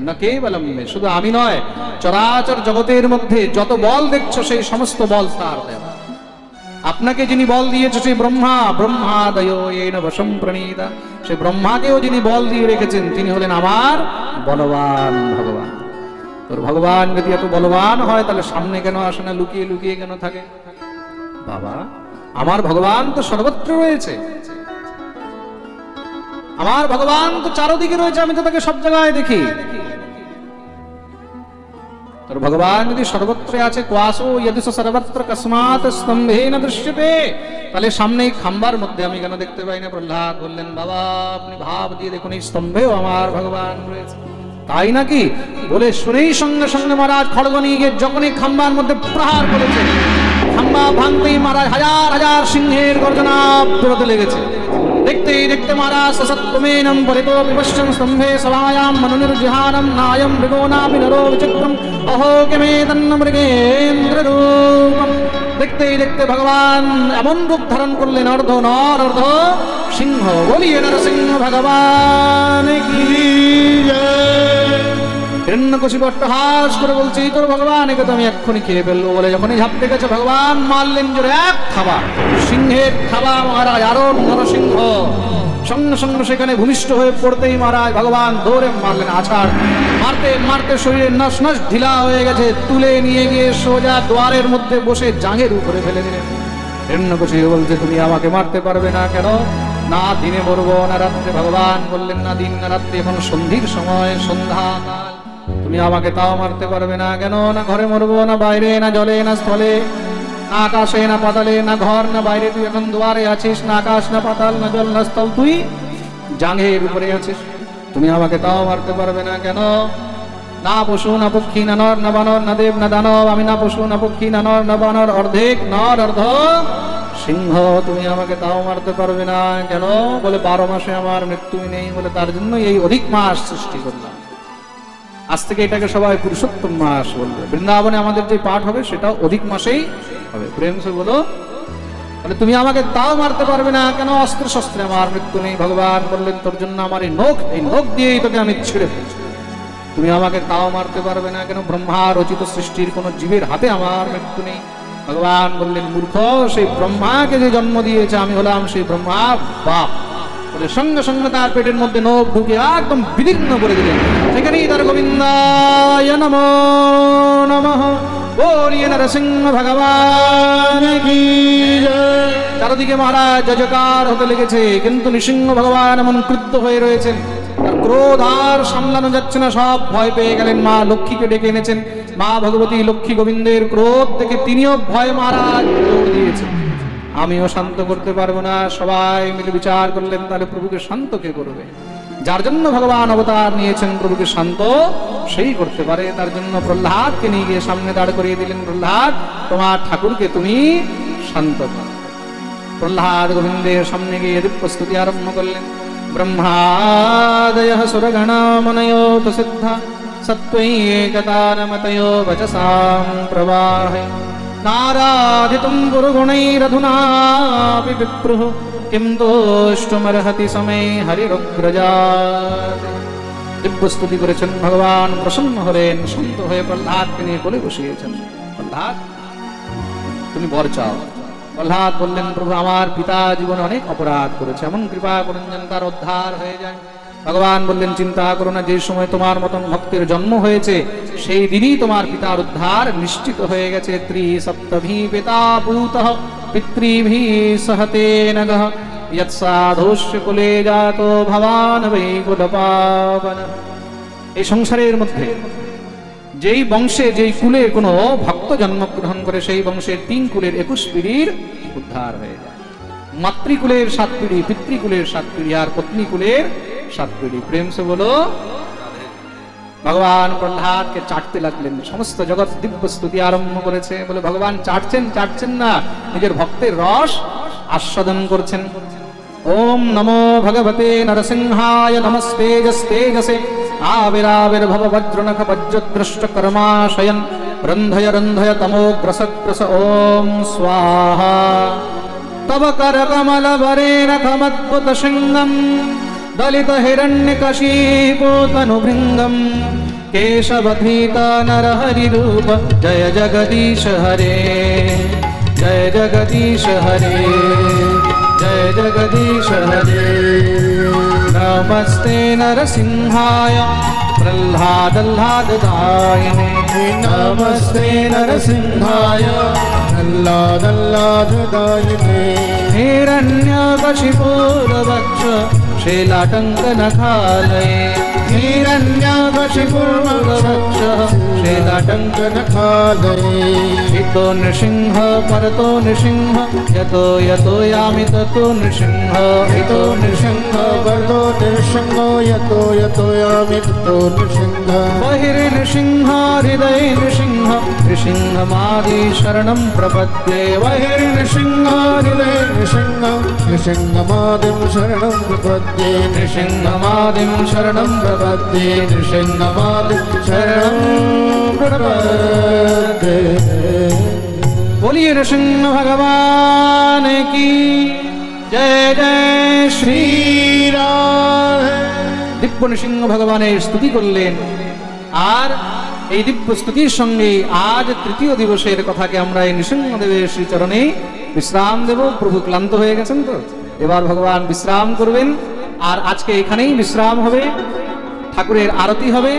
না কেবলম মে, শুধু আমি নয়, চরাচর জগতের মধ্যে যত বল দেখছো সেই সমস্ত বল তার দেওয়া। আপনাকে যিনি বল দিয়েছে সেই ব্রহ্মা, ব্রহ্মাদয়ো येन বশম প্রণীতা, সেই ব্রহ্মাকেও যিনি বল দিয়ে রেখেছেন তিনি হলেন আমার বলবান ভগবান। তোর ভগবান যদি এত বলবান হয় তাহলে সামনে কেন আসে না, লুকিয়ে লুকিয়ে কেন থাকে? বাবা, আমার ভগবান তো সর্বত্র রয়েছে, আমার ভগবান তো চারদিকে রয়েছে, আমি তো তাকে সব জায়গায় দেখি। তোর ভগবান যদি সর্বত্র আছে, কোয়াসো ইয়দিস সর্বত্র কস্মাৎ স্তম্ভেন দৃশ্যতে, তাহলে সামনে খাম্বার মধ্যে আমি কেন দেখতে পাই না? প্রহ্লাদ বললেন, বাবা আপনি ভাব দিয়ে দেখুন, এই স্তম্ভেও আমার ভগবান রয়েছে। তাই নাকি? বলে শুনেই সঙ্গে সঙ্গে মহারাজ খড়গ নিয়ে গিয়ে যখনই খাম্বার মধ্যে প্রহার করেছে, খাম্বা ভাঙতেই মহারাজ হাজার হাজার সিংহের গর্জনা বেরোতে লেগেছে। দেখতেই দেখতে মহারাজ সসত্তমেনম পরিতো বিপশ্যং স্তম্ভে সভায়াম মনুনির্জিহানম নায়ম মৃগো নাপি নরো বিচিত্রম অহো কেমে তন্ন মৃগেন্দ্র রূপম। দেখতেই দেখতে ভগবান এমন রূপ ধারণ করলেন, অর্ধ নর অর্ধ সিংহ। বলিয়ে নরসিংহ ভগবান কি জয়। হিরণ্যকশিপু অট্টহাস করে বলছে, তোর ভগবান একে তো আমি এক্ষুনি খেয়ে ফেলবো। বলে যখনই ঝাপটে গেছে ভগবান মারলেন জোরে এক থাবা, সিংহের থাবা মহারাজ, আরো নরসিংহ সঙ্গে সঙ্গে সেখানে ভূমিষ্ঠ হয়ে পড়তেই মহারাজ ভগবান দৌড়ে মারলেন আছাড়। মারতে মারতে শরীরের নস নস ঢিলা হয়ে গেছে, তুলে নিয়ে গিয়ে সোজা দ্বারের মধ্যে বসে জাঙের উপরে ফেলে দিলেন। হিরণ্যকশিপু বলছে, তুমি আমাকে মারতে পারবে না কেন? না দিনে মরবো না রাত্রে। ভগবান বললেন, না দিন না রাত্রে, এখন সন্ধির সময়, সন্ধ্যাকাল, তুমি আমাকে তাও মারতে পারবে না কেন? না ঘরে মরবো, না বাইরে, না জলে, না স্থলে, না আকাশে, না পাতালে, না ঘর না বাইরে। তুই এখন দুয়ারে আছিস, না আকাশ, না পাতাল, না জল, না স্থল, তুই জাঙ্ঘের উপরে আছিস। তুমি আমাকে তাও মারতে পারবে না কেন? না পশু, না পক্ষী, না নর, না বানর, না দেব, না দানব, আমি না পশু, না পক্ষী, না নর, না বানর, অর্ধেক নর অর্ধ সিংহ তুমি আমাকে তাও মারতে পারবে না কেন? বলে 12 মাসে আমার মৃত্যু নেই, বলে তার জন্য এই অধিক মাস সৃষ্টি করলাম। আজ থেকে এটাকে সবাই পুরুষোত্তম মাস বলবে। বৃন্দাবনে আমাদের যে পাঠ হবে সেটাও অধিক মাসেই হবে। প্রেম সে বলো, বলে তুমি আমাকে তাও মারতে পারবে না কেন? অস্ত্র শস্ত্রে আমার মৃত্যু নেই। ভগবান বললেন তোর জন্য আমার এই নখ দিয়েই তোকে আমি ছিঁড়ে ফেলছি। তুমি আমাকে তাও মারতে পারবে না কেন? ব্রহ্মা রচিত সৃষ্টির কোন জীবের হাতে আমার মৃত্যু নেই। ভগবান বললেন মূর্খ, সেই ব্রহ্মাকে যে জন্ম দিয়েছে আমি হলাম সেই ব্রহ্মা বাপ। বলে সঙ্গে সঙ্গে তার পেটের মধ্যে নখ ঢুকে একদম বিদীর্ণ করে দিলেন। সেখানেই তার গোবিন্দায় নমো নমঃ বলিয়ে নরসিংহ ভগবান কি জয়। চারদিকে মহারাজ জয়কার হতে লেগেছে, কিন্তু নৃসিংহ ভগবান এমন ক্রুদ্ধ হয়ে রয়েছেন, তার ক্রোধ আর সামলানো যাচ্ছে না। সব ভয় পেয়ে গেলেন। মা লক্ষ্মীকে ডেকে এনেছেন। মা ভগবতী লক্ষ্মী গোবিন্দের ক্রোধ থেকে তিনিও ভয় মহারাজ দৌড় দিয়েছেন। আমিও শান্ত করতে পারবো না। সবাই মিলে বিচার করলেন তাহলে প্রভুকে শান্ত কে করবে? যার জন্য ভগবান অবতার নিয়েছেন প্রভুকে শান্ত সেই করতে পারে। তার জন্য প্রহ্লাদকে নিয়ে গিয়ে সামনে দাঁড় করিয়ে দিলেন। প্রহ্লাদ, তোমার ঠাকুরকে তুমি শান্ত করো। প্রহ্লাদ গোবিন্দের সামনে গিয়ে দিব্যস্তুতি আরম্ভ করলেন। ব্রহ্মাদয়ঃ সুরগণামনয়োত সিদ্ধা সত্ত্বৈকতানমতयो বচসাং প্রবাহে নারাধিতুম গুরুগুণৈরধুনাপি বিপ্রুঃ কিম দোষ্টুমর্হতি সমে হরিরগ্রজাত। দিব্যস্তুতি করেছেন ভগবান, প্রসন্ন হলেন, শান্ত হয়ে প্রহ্লাদকে নিয়ে কোলে বসিয়েছেন। প্রহ্লাদ তুমি বর চাও। প্রহ্লাদ বললেন প্রভু আমার পিতা জীবনে অনেক অপরাধ করেছে, এমন কৃপা করুন যেন তার উদ্ধার হয়ে যায়। ভগবান বললেন চিন্তা করো না, যে সময় তোমার মতন ভক্তের জন্ম হয়েছে সেই দিনই তোমার পিতার উদ্ধার নিশ্চিত হয়ে গেছে। ত্রিসপ্তভি পিতা ভূতঃ পিতৃভি সহতে নগঃ যৎসাধুষ্য কুলে জাতো ভবান বৈ কুলপাবন। এই সংসারের মধ্যে যেই বংশে যেই কুলে কোনো ভক্ত জন্মগ্রহণ করে সেই বংশের 3 কুলের 21 পিঢ়ির উদ্ধার হয়ে যায়। মাতৃকুলের 7 পিঢ়ি, পিতৃকুলের 7 পিঢ়ি আর পত্নী কুলের 7 পিঢ়ি। প্রেম সে বলো। ভগবান প্রহ্লাদকে চাটতে লাগলেন। সমস্ত জগৎ দিব্য স্তুতি আরম্ভ করেছে। বলে ভগবান চাটছেন না, নিজের ভক্তের রস আস্বাদন করছেন। ওম নমো ভগবতে নরসিংহায় নমস্তেজস্তেজসে আবিরাবির্ভব বজ্রনখ বজ্রদ্রষ্ট কর্মাশয়ন রন্ধয় রন্ধয় তমোগ্রসগ্রস ওম স্বাহা। তব করকমল বরেণ খমদ্ভুত সিংহম দলিত হিরণ্যকশিপোতনুভৃঙ্গম কেশবধৃত নরহরি রূপ জয় জগদীশ হরে জয় জগদীশ হরে जय जगदीश हरे। नमस्ते नरसिंहाय प्रह्लादल्लाददायिने नमस्ते नरसिंहाय प्रह्लादल्लाददायिने हिरण्यकशिपुरवक्ष शीलाटङ्कनखालये हिरण्यकशिपुर्वक्ष शीलाटङ्कनखालये इतो नृसिंह परतो नृसिंह यतो यतो यामि ततो नृसिंह इतो नृसिंह वरदो नृसिंह यतो यतो यामि ततो नृसिंह बहिर्नृसिंह हृदये नृसिंह नृसिंहमादि शरणं प्रपद्ये बहिर्नृसिंह हृदये नृसिंह नृसिंहमादिं शरणं प्रपद्ये नृसिंहमादिं शरणं प्रपद्ये नृसिंहमादिं शरणं प्रपद्ये। बोलिए नृसिंह भगवान की जय जय श्री राम। दिव्य नृसिंह भगवाনের স্তুতি করলেন। আর এই দিব্য স্তুতির সঙ্গে আজ তৃতীয় দিবসের কথাকে আমরা এই নৃসিংহদেবের শ্রীচরণে বিশ্রাম দেব। প্রভু ক্লান্ত হয়ে গেছেন তো, এবার ভগবান বিশ্রাম করবেন। আর আজকে এখানেই বিশ্রাম হবে। ঠাকুরের আরতি হবে।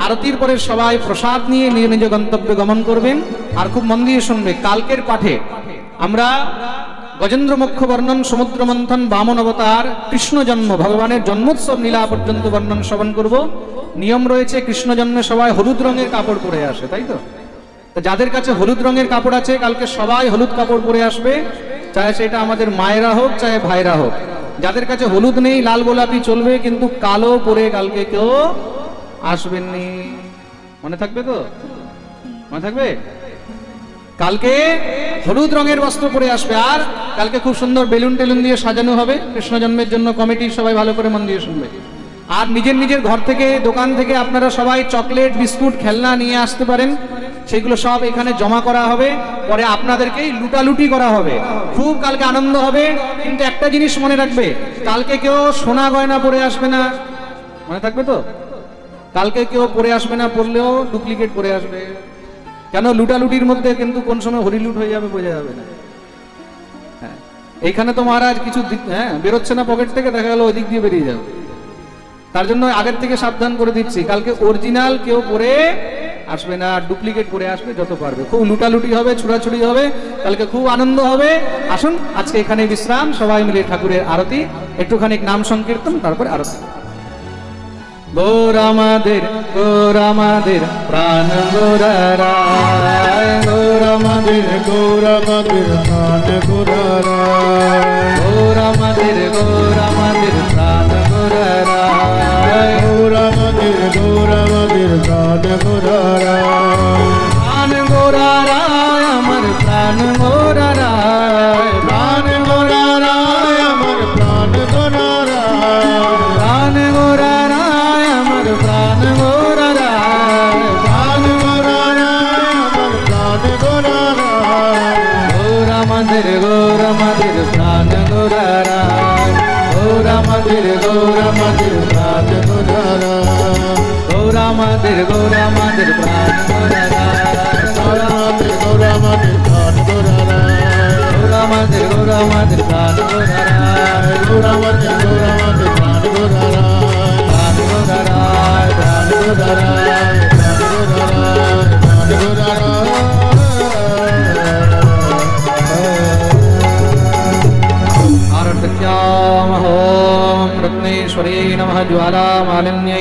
আরতির পরে সবাই প্রসাদ নিয়ে নিজ নিজ গন্তব্যে গমন করবেন। আর খুব মন দিয়ে শুনবে, কালকের পাঠে আমরা গজেন্দ্র মোক্ষ বর্ণন, সমুদ্র মন্থন, বামন অবতার, কৃষ্ণ জন্ম, ভগবানের জন্মোৎসব লীলা পর্যন্ত বর্ণন শ্রবণ করব। নিয়ম রয়েছে কৃষ্ণ জন্মে সবাই হলুদ রঙের কাপড় পরে আসে, তাই তো? যাদের কাছে হলুদ রঙের কাপড় আছে কালকে সবাই হলুদ কাপড় পরে আসবে, চাहे সেটা আমাদের মায়েরা হোক চাहे ভাইরা হোক। যাদের কাছে হলুদ নেই লাল গোলাপি চলবে, কিন্তু কালো পরে কালকে কেউ আসবেননি। মনে থাকবে তো? মনে থাকবে? কালকে হলুদ রঙের বস্ত্র পরে আসবে, আর কালকে খুব সুন্দর বেলুন টেলুন দিয়ে সাজানো হবে কৃষ্ণ জন্মের জন্য। কমিটির সবাই ভালো করে মন দিয়ে শুনবে। আর নিজের নিজের ঘর থেকে, দোকান থেকে আপনারা সবাই চকলেট, বিস্কুট, খেলনা নিয়ে আসতে পারেন, সেগুলো সব এখানে জমা করা হবে। পরে আপনাদেরকেই লুটালুটি করা হবে, খুব কালকে আনন্দ হবে। কিন্তু একটা জিনিস মনে রাখবে, কালকে কেউ সোনা গয়না পরে আসবে না, মনে থাকবে তো? কালকে কেউ পরে আসবে না, পরলেও ডুপ্লিকেট পরে আসবে। কেন? লুটালুটির মধ্যে কিন্তু কোন সময় হরিলুট হয়ে যাবে বোঝা যাবে না। হ্যাঁ, এইখানে তো মহারাজ কিছু বেরোচ্ছে না পকেট থেকে, দেখা গেল ওই দিক দিয়ে বেরিয়ে যাবে। তার জন্য আগের থেকে সাবধান করে দিচ্ছি, কালকে অরিজিনাল কেউ পরে আসবে না, ডুপ্লিকেট পরে আসবে যত পারবে। খুব লুটালুটি হবে, ছুড়াছুড়ি হবে, কালকে খুব আনন্দ হবে। আসুন আজকে এখানে বিশ্রাম, সবাই মিলে ঠাকুরের আরতি, একটুখানি নাম সংকীর্তন, তারপরে আরতি। গৌর আমাদের, গৌর আমাদের প্রাণ গৌরারায়, গৌর আমাদের, গৌর আমাদের প্রাণ গৌরারায়, গৌর আমাদের, গৌর আমাদের প্রাণ গৌরারায়, গৌর আমাদের, গৌর আমাদের প্রাণ গৌরারায়, প্রাণ গৌরারায় আমার প্রাণ গৌরারায়, প্রাণ গৌরারায় আমার প্রাণ গৌরারায়, প্রাণ গৌরারায় আমার প্রাণ গৌরারায়, প্রাণ গৌরারায় আমার প্রাণ গৌরারায়, গৌর আমাদের, গৌর আমাদের প্রাণ গৌরারায়, গৌর আমাদের, গৌর আমাদের প্রাণ গৌরারায়, গৌর আমাদের, গৌর আমাদের প্রাণ গৌরারায়, গৌর আমাদের, গৌর আমাদের প্রাণ গৌরারায়, গৌর আমাদের, গৌর আমাদের প্রাণ গৌরারায়, গৌর আমাদের, গৌর আমাদের প্রাণ গৌরারায়, প্রাণ গৌরারায়, প্রাণ গৌরারায়, প্রাণ গৌরারায়, প্রাণ গৌরারায়। आरभ्यामहोम रत्नेश्वरी नमः ज्वाला मालिन्य